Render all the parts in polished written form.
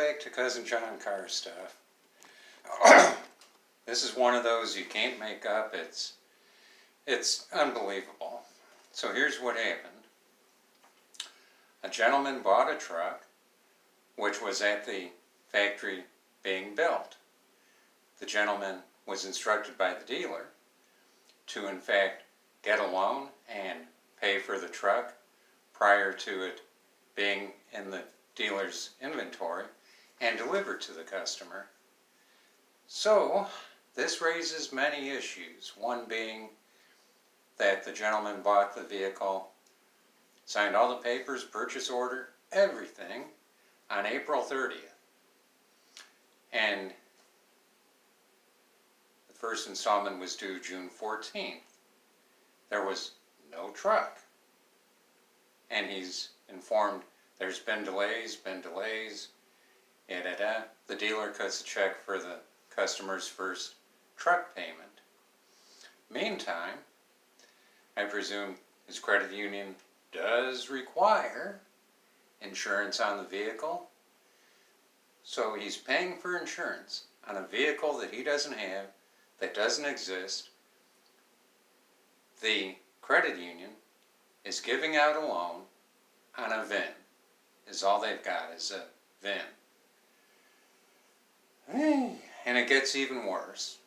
back to Cousin John car stuff. This is one of those you can't make up. It's unbelievable. So here's what happened. A gentleman bought a truck which was at the factory being built. The gentleman was instructed by the dealer to in fact get a loan and pay for the truck prior to it being in the dealer's inventory and delivered to the customer. So this raises many issues, one being that the gentleman bought the vehicle, signed all the papers, purchase order, everything on April 30th. And the first installment was due June 14th. There was no truck. And he's informed there's been delays, The dealer cuts a check for the customer's first truck payment. Meantime, I presume his credit union does require insurance on the vehicle. So he's paying for insurance on a vehicle that he doesn't have, that doesn't exist. The credit union is giving out a loan on a VIN. Is all they've got is a VIN. And it gets even worse.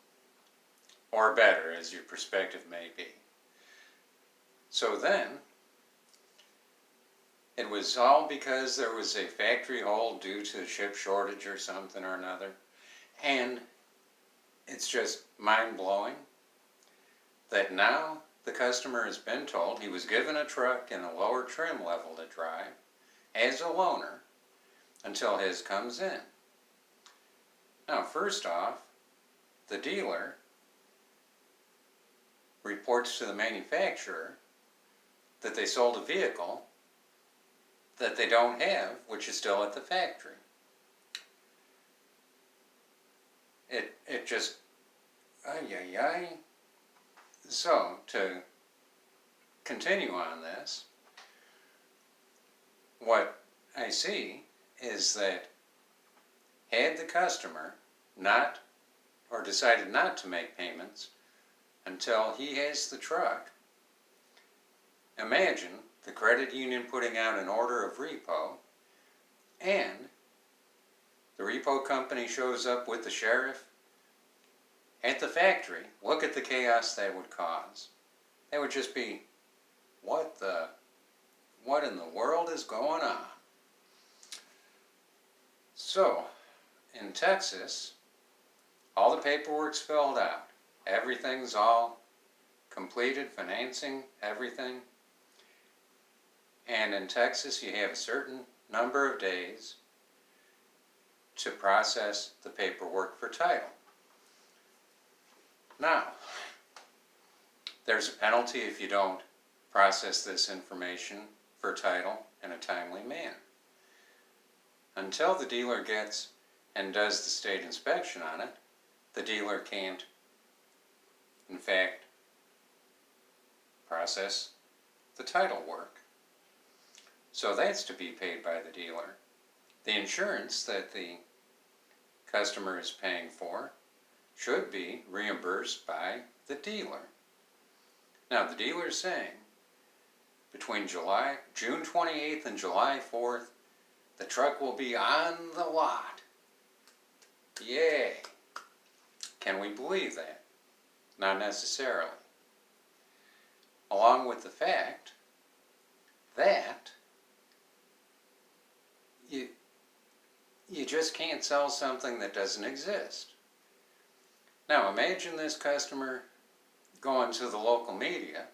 Or better, as your perspective may be. So then, it was all because there was a factory hold due to a chip shortage or something or another. And it's just mind-blowing that now the customer has been told he was given a truck in a lower trim level to drive as a loaner until his comes in. Now, first off, the dealer reports to the manufacturer that they sold a vehicle that they don't have, which is still at the factory. It just, ay. So, to continue on this, what I see is that had the customer not, or decided not to make payments until he has the truck, imagine the credit union putting out an order of repo, and the repo company shows up with the sheriff at the factory. Look at the chaos that would cause. That would just be, what in the world is going on? So, in Texas, all the paperwork's filled out. Everything's all completed, financing, everything. And in Texas, you have a certain number of days to process the paperwork for title. Now, there's a penalty if you don't process this information for title in a timely manner. Until the dealer gets and does the state inspection on it, the dealer can't, in fact, process the title work. So that's to be paid by the dealer. The insurance that the customer is paying for should be reimbursed by the dealer. Now, the dealer is saying between June 28th and July 4th, the truck will be on the lot. Yay! Can we believe that? Not necessarily. Along with the fact that you just can't sell something that doesn't exist. Now imagine this customer going to the local media,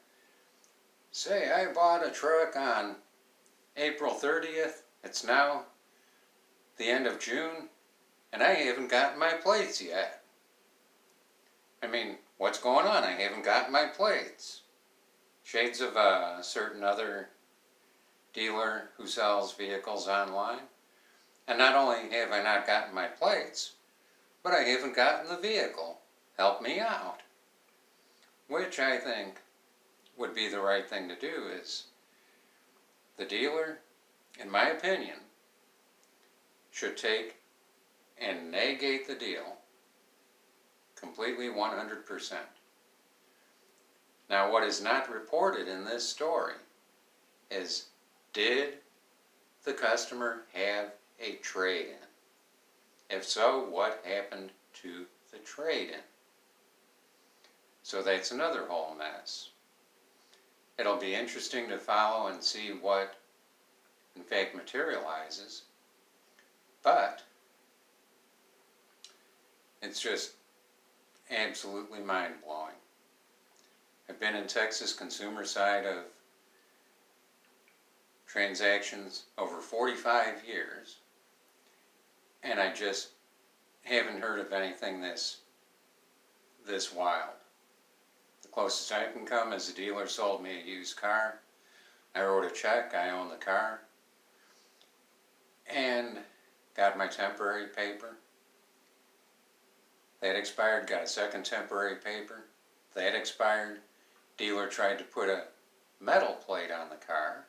say, I bought a truck on April 30th, it's now the end of June, and I haven't gotten my plates yet. I mean, what's going on? I haven't gotten my plates. Shades of a certain other dealer who sells vehicles online. And not only have I not gotten my plates, but I haven't gotten the vehicle. Help me out. Which I think would be the right thing to do is the dealer, in my opinion, should take and negate the deal completely 100%. Now, what is not reported in this story is, did the customer have a trade-in? If so, what happened to the trade-in? So that's another whole mess. It'll be interesting to follow and see what in fact materializes, but it's just absolutely mind-blowing. I've been in Texas consumer side of transactions over 45 years, and I just haven't heard of anything this wild. The closest I can come is a dealer sold me a used car. I wrote a check, I own the car, and got my temporary paper. That expired, got a second temporary paper. That expired. Dealer tried to put a metal plate on the car,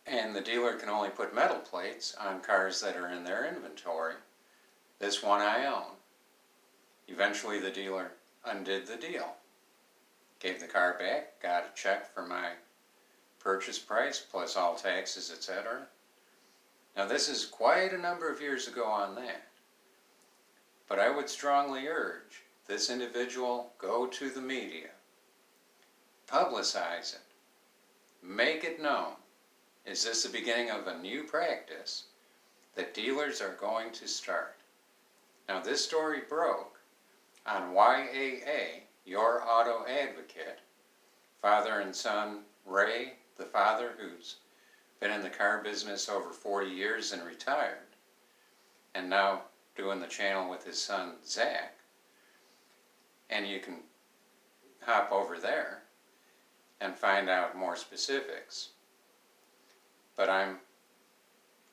and the dealer can only put metal plates on cars that are in their inventory. This one I own. Eventually the dealer undid the deal. Gave the car back, got a check for my purchase price plus all taxes, etc. Now this is quite a number of years ago on that. But I would strongly urge this individual go to the media, publicize it, make it known. Is this the beginning of a new practice that dealers are going to start? Now this story broke on YAA, Your Auto Advocate, father and son Ray, the father who's been in the car business over 40 years and retired, and now doing the channel with his son Zach. And you can hop over there and find out more specifics. But I'm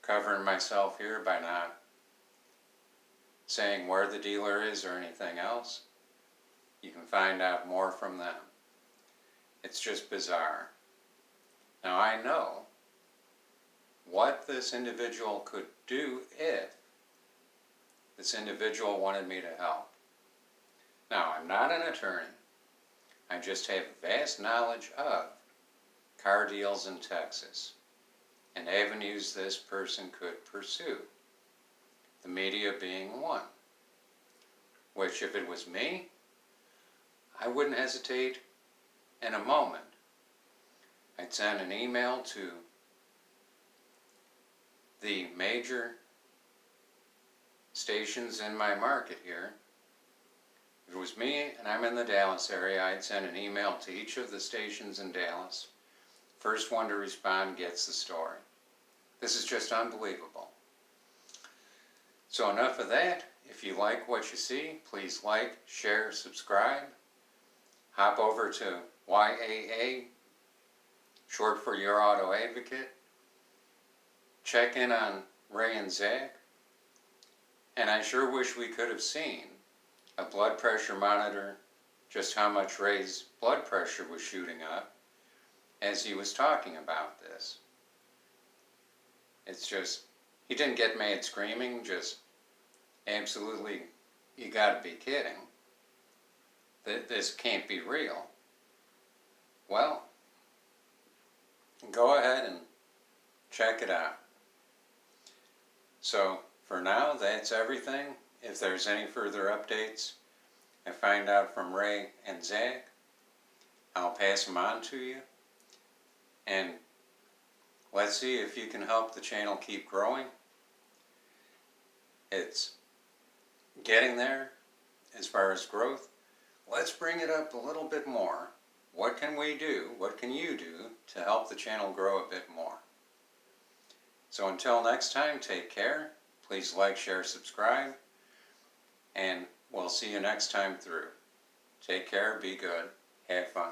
covering myself here by not saying where the dealer is or anything else. You can find out more from them. It's just bizarre. Now I know what this individual could do if this individual wanted me to help. Now, I'm not an attorney. I just have vast knowledge of car deals in Texas and avenues this person could pursue, the media being one, which if it was me, I wouldn't hesitate in a moment. I'd send an email to the major stations in my market here. If it was me and I'm in the Dallas area, I'd send an email to each of the stations in Dallas. First one to respond gets the story. This is just unbelievable. So enough of that. If you like what you see, please like, share, subscribe. Hop over to YAA, short for Your Auto Advocate. Check in on Ray and Zach. And I sure wish we could have seen a blood pressure monitor, just how much Ray's blood pressure was shooting up as he was talking about this. It's just, he didn't get mad screaming, just absolutely, you gotta be kidding. This can't be real. Well, go ahead and check it out. So, for now, that's everything. If there's any further updates I find out from Ray and Zach, I'll pass them on to you. And let's see if you can help the channel keep growing. It's getting there as far as growth. Let's bring it up a little bit more. What can we do? What can you do to help the channel grow a bit more? So until next time, take care. Please like, share, subscribe. And we'll see you next time through. Take care, be good, have fun.